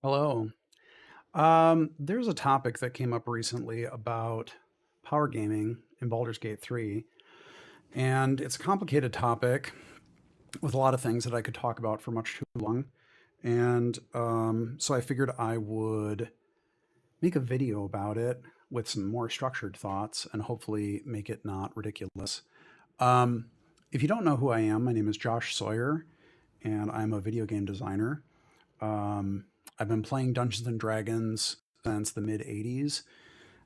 Hello. There's a topic that came up recently about power gaming in Baldur's Gate 3, and it's a complicated topic with a lot of things that I could talk about for much too long. And so I figured I would make a video about it with some more structured thoughts and hopefully make it not ridiculous. Um, if you don't know who I am, my name is Josh Sawyer, and I'm a video game designer. Um, I've been playing Dungeons and Dragons since the mid 80s.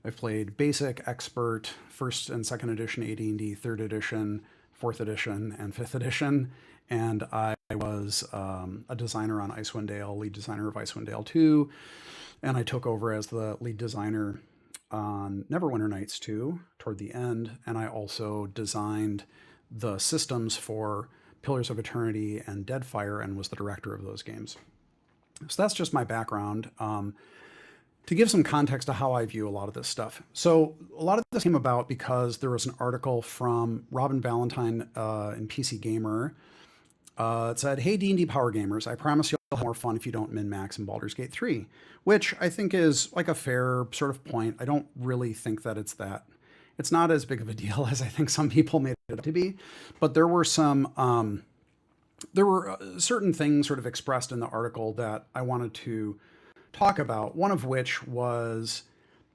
I've played basic, expert, first and second edition AD&D, third edition, fourth edition, and fifth edition. And I was a designer on Icewind Dale, lead designer of Icewind Dale 2. And I took over as the lead designer on Neverwinter Nights 2 toward the end. And I also designed the systems for Pillars of Eternity and Deadfire and was the director of those games. So that's just my background. To give some context to how I view a lot of this stuff. So a lot of this came about because there was an article from Robin Valentine in PC Gamer. It said, "Hey D&D power gamers, I promise you'll have more fun if you don't min-max in Baldur's Gate 3," which I think is like a fair sort of point. I don't really think that it's not as big of a deal as I think some people made it up to be, but there were certain things sort of expressed in the article that I wanted to talk about. One of which was,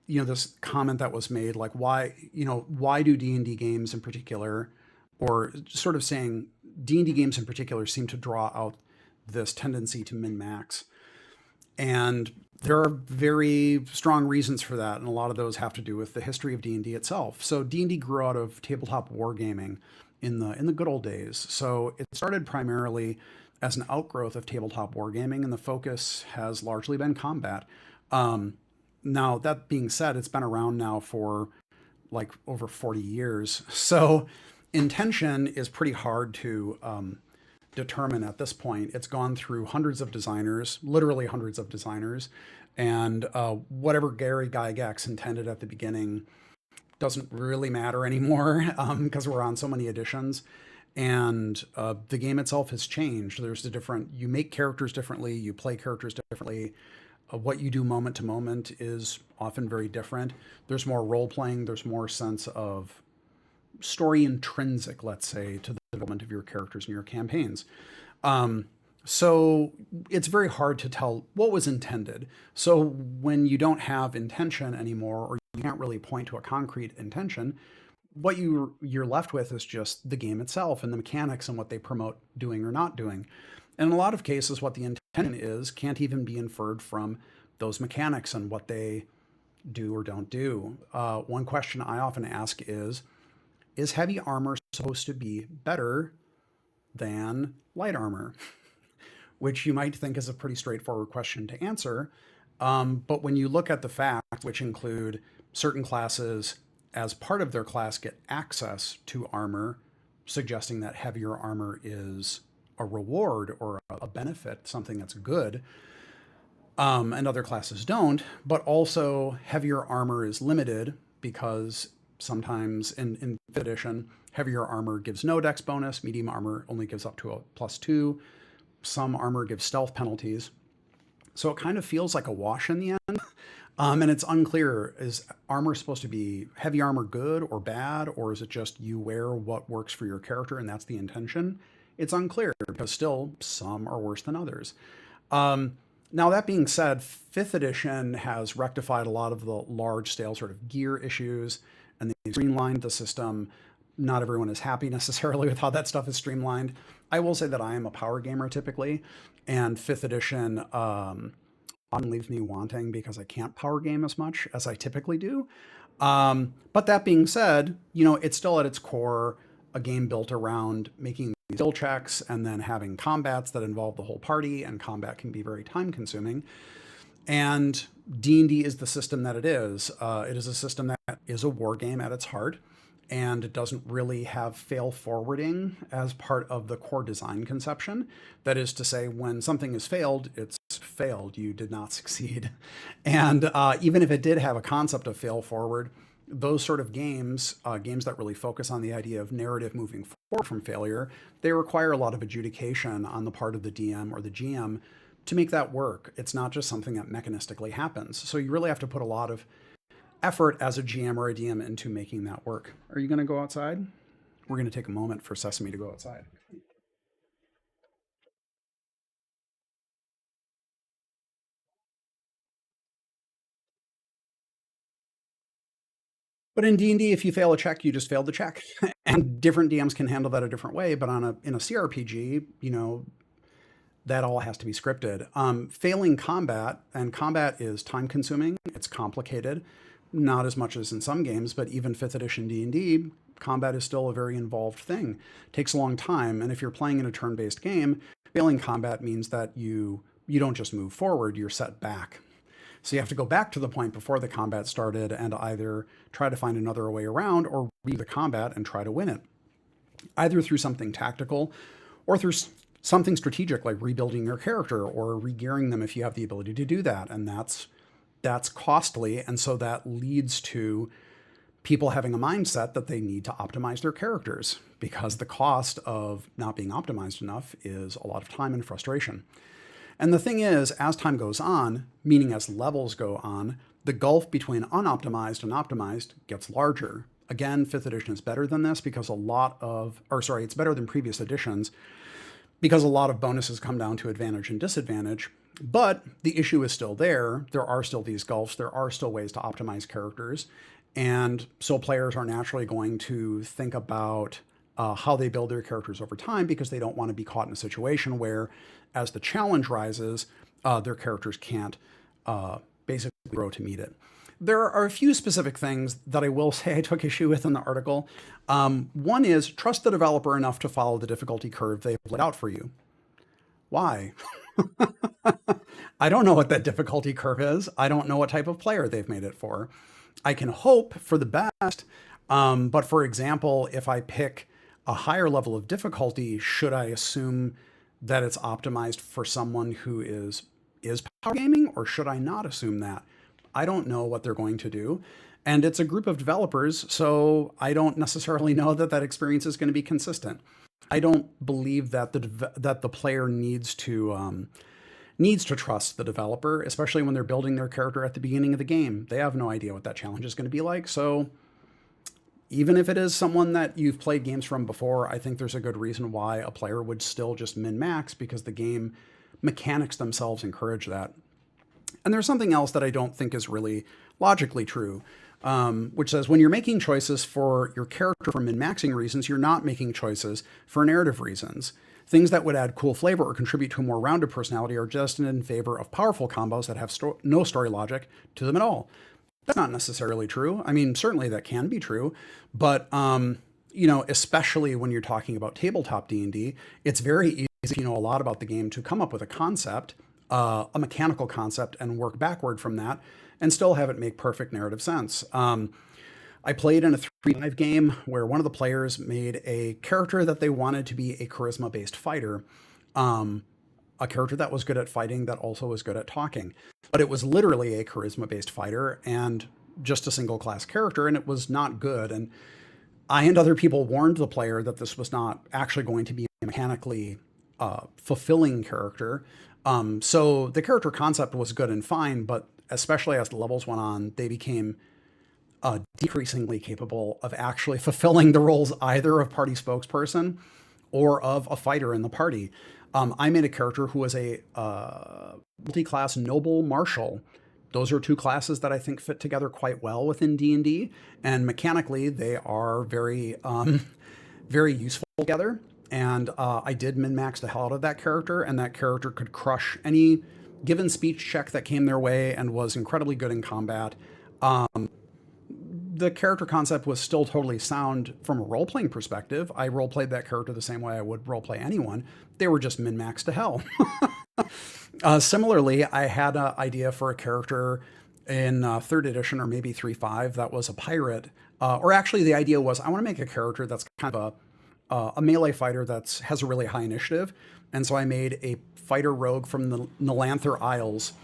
this comment that was made, like, why do D&D games in particular, or sort of saying D&D games in particular seem to draw out this tendency to min-max. And there are very strong reasons for that, and a lot of those have to do with the history of D&D itself. So D&D grew out of tabletop wargaming in the good old days. So it started primarily as an outgrowth of tabletop wargaming, and the focus has largely been combat. Now, that being said, it's been around now for like over 40 years. So intention is pretty hard to determine at this point. It's gone through hundreds of designers, literally hundreds of designers, and whatever Gary Gygax intended at the beginning doesn't really matter anymore because we're on so many editions. And the game itself has changed. You make characters differently, you play characters differently. What you do moment to moment is often very different. There's more role playing, there's more sense of story intrinsic, let's say, to the development of your characters and your campaigns. So it's very hard to tell what was intended. So when you don't have intention anymore, or you can't really point to a concrete intention, what you're left with is just the game itself and the mechanics and what they promote doing or not doing. And in a lot of cases, what the intention is can't even be inferred from those mechanics and what they do or don't do. One question I often ask is heavy armor supposed to be better than light armor? Which you might think is a pretty straightforward question to answer. But when you look at the facts, which include certain classes as part of their class get access to armor, suggesting that heavier armor is a reward or a benefit, something that's good, and other classes don't, but also heavier armor is limited because sometimes in 5th edition, heavier armor gives no dex bonus, medium armor only gives up to a +2, some armor gives stealth penalties. So it kind of feels like a wash in the end. And it's unclear, is armor supposed to be heavy armor good or bad, or is it just you wear what works for your character and that's the intention? It's unclear because still some are worse than others. Now, that being said, 5th edition has rectified a lot of the large scale sort of gear issues and they streamlined the system. Not everyone is happy necessarily with how that stuff is streamlined. I will say that I am a power gamer typically, and 5th edition often leaves me wanting because I can't power game as much as I typically do. But that being said, it's still at its core a game built around making skill checks and then having combats that involve the whole party, and combat can be very time consuming. And D&D is the system that it is. It is a system that is a war game at its heart, and it doesn't really have fail forwarding as part of the core design conception. That is to say, when something is failed, it's failed. You did not succeed. And even if it did have a concept of fail forward, those sort of games, games that really focus on the idea of narrative moving forward from failure, they require a lot of adjudication on the part of the DM or the GM to make that work. It's not just something that mechanistically happens. So you really have to put a lot of effort as a GM or a DM into making that work. Are you going to go outside? We're going to take a moment for Sesame to go outside. But in D&D, if you fail a check, you just failed the check. And different DMs can handle that a different way. But in a CRPG, that all has to be scripted. Failing combat, and combat is time consuming, it's complicated, not as much as in some games, but even 5th edition D&D, combat is still a very involved thing. It takes a long time, and if you're playing in a turn-based game, failing combat means that you don't just move forward, you're set back. So you have to go back to the point before the combat started and either try to find another way around or read the combat and try to win it, either through something tactical or through something strategic like rebuilding your character or regearing them if you have the ability to do that. And that's costly. And so that leads to people having a mindset that they need to optimize their characters because the cost of not being optimized enough is a lot of time and frustration. And the thing is, as time goes on, meaning as levels go on, the gulf between unoptimized and optimized gets larger. Again, 5th edition is better than this because it's better than previous editions because a lot of bonuses come down to advantage and disadvantage. But the issue is still there. There are still these gulfs. There are still ways to optimize characters. And so players are naturally going to think about how they build their characters over time because they don't want to be caught in a situation where, as the challenge rises, their characters can't basically grow to meet it. There are a few specific things that I will say I took issue with in the article. One is trust the developer enough to follow the difficulty curve they've laid out for you. Why? I don't know what that difficulty curve is. I don't know what type of player they've made it for. I can hope for the best, but for example, if I pick a higher level of difficulty, should I assume that it's optimized for someone who is power gaming, or should I not assume that? I don't know what they're going to do. And it's a group of developers, so I don't necessarily know that that experience is going to be consistent. I don't believe that the player needs to trust the developer, especially when they're building their character at the beginning of the game. They have no idea what that challenge is going to be like. So even if it is someone that you've played games from before, I think there's a good reason why a player would still just min-max because the game mechanics themselves encourage that. And there's something else that I don't think is really logically true, which says when you're making choices for your character for min-maxing reasons, you're not making choices for narrative reasons. Things that would add cool flavor or contribute to a more rounded personality are just in favor of powerful combos that have no story logic to them at all. That's not necessarily true. I mean, certainly that can be true, but especially when you're talking about tabletop D&D, it's very easy if you know a lot about the game to come up with a concept, a mechanical concept, and work backward from that, and still have it make perfect narrative sense. I played in a 3-5 game where one of the players made a character that they wanted to be a charisma-based fighter, a character that was good at fighting that also was good at talking. But it was literally a charisma-based fighter and just a single class character, and it was not good. And I and other people warned the player that this was not actually going to be a mechanically fulfilling character. So the character concept was good and fine, but especially as the levels went on, they became decreasingly capable of actually fulfilling the roles either of party spokesperson or of a fighter in the party. I made a character who was a multi-class noble marshal. Those are two classes that I think fit together quite well within D&D, and mechanically they are very, very useful together. And I did min-max the hell out of that character, and that character could crush any given speech check that came their way and was incredibly good in combat. The character concept was still totally sound from a role-playing perspective. I role-played that character the same way I would role-play anyone. They were just min-maxed to hell. Similarly, I had an idea for a character in 3rd edition or maybe 3.5 that was a pirate. Or actually the idea was I want to make a character that's kind of a melee fighter that has a really high initiative. And so I made a fighter rogue from the Nalanther Isles.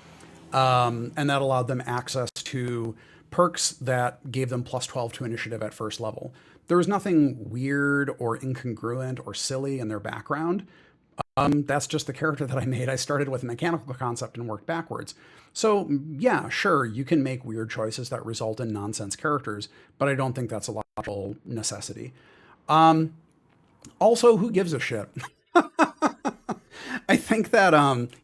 And that allowed them access to perks that gave them plus 12 to initiative at first level. There was nothing weird or incongruent or silly in their background. That's just the character that I made. I started with a mechanical concept and worked backwards. So, yeah, sure, you can make weird choices that result in nonsense characters, but I don't think that's a logical necessity. Also, who gives a shit? I think that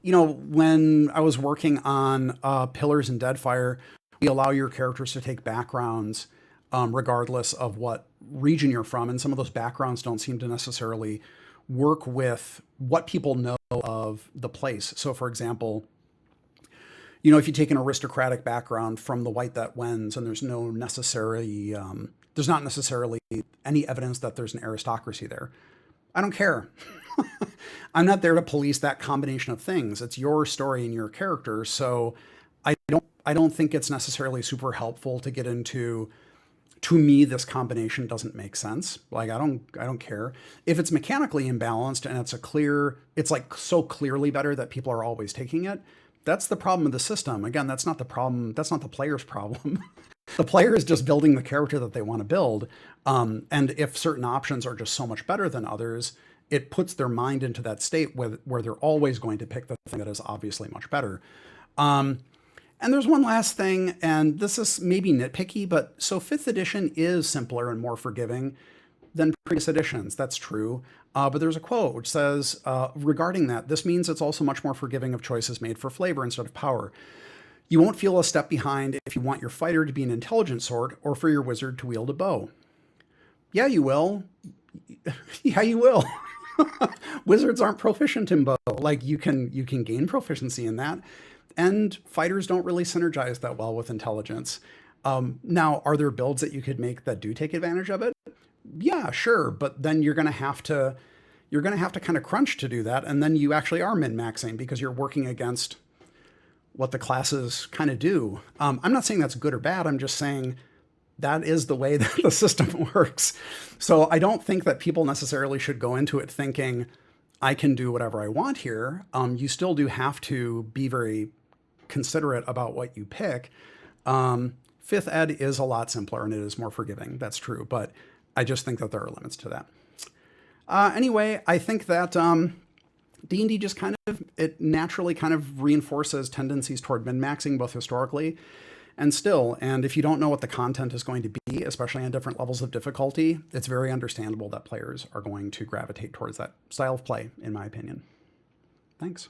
when I was working on Pillars and Deadfire, we allow your characters to take backgrounds regardless of what region you're from, and some of those backgrounds don't seem to necessarily work with what people know of the place. So, for example, if you take an aristocratic background from the White That Wends, and there's not necessarily any evidence that there's an aristocracy there. I don't care. I'm not there to police that combination of things. It's your story and your character. So I don't think it's necessarily super helpful to get into, to me, this combination doesn't make sense. Like I don't care. If it's mechanically imbalanced and it's like so clearly better that people are always taking it, that's the problem of the system. Again, that's not the problem. That's not the player's problem. The player is just building the character that they want to build. And if certain options are just so much better than others, it puts their mind into that state where they're always going to pick the thing that is obviously much better. And there's one last thing, and this is maybe nitpicky, but so 5th edition is simpler and more forgiving than previous editions. That's true. But there's a quote which says, regarding that, this means it's also much more forgiving of choices made for flavor instead of power. You won't feel a step behind if you want your fighter to be an intelligent sword or for your wizard to wield a bow. Yeah, you will. Yeah, you will. Wizards aren't proficient in bow. Like you can gain proficiency in that, and fighters don't really synergize that well with intelligence. Now, are there builds that you could make that do take advantage of it? Yeah, sure, but then you're going to have to kind of crunch to do that, and then you actually are min-maxing because you're working against what the classes kind of do. I'm not saying that's good or bad. I'm just saying that is the way that the system works. So I don't think that people necessarily should go into it thinking, I can do whatever I want here. You still do have to be very considerate about what you pick. 5th ed is a lot simpler and it is more forgiving. That's true. But I just think that there are limits to that. Anyway, I think that D&D just it naturally kind of reinforces tendencies toward min-maxing, both historically and still. And if you don't know what the content is going to be, especially on different levels of difficulty, it's very understandable that players are going to gravitate towards that style of play, in my opinion. Thanks.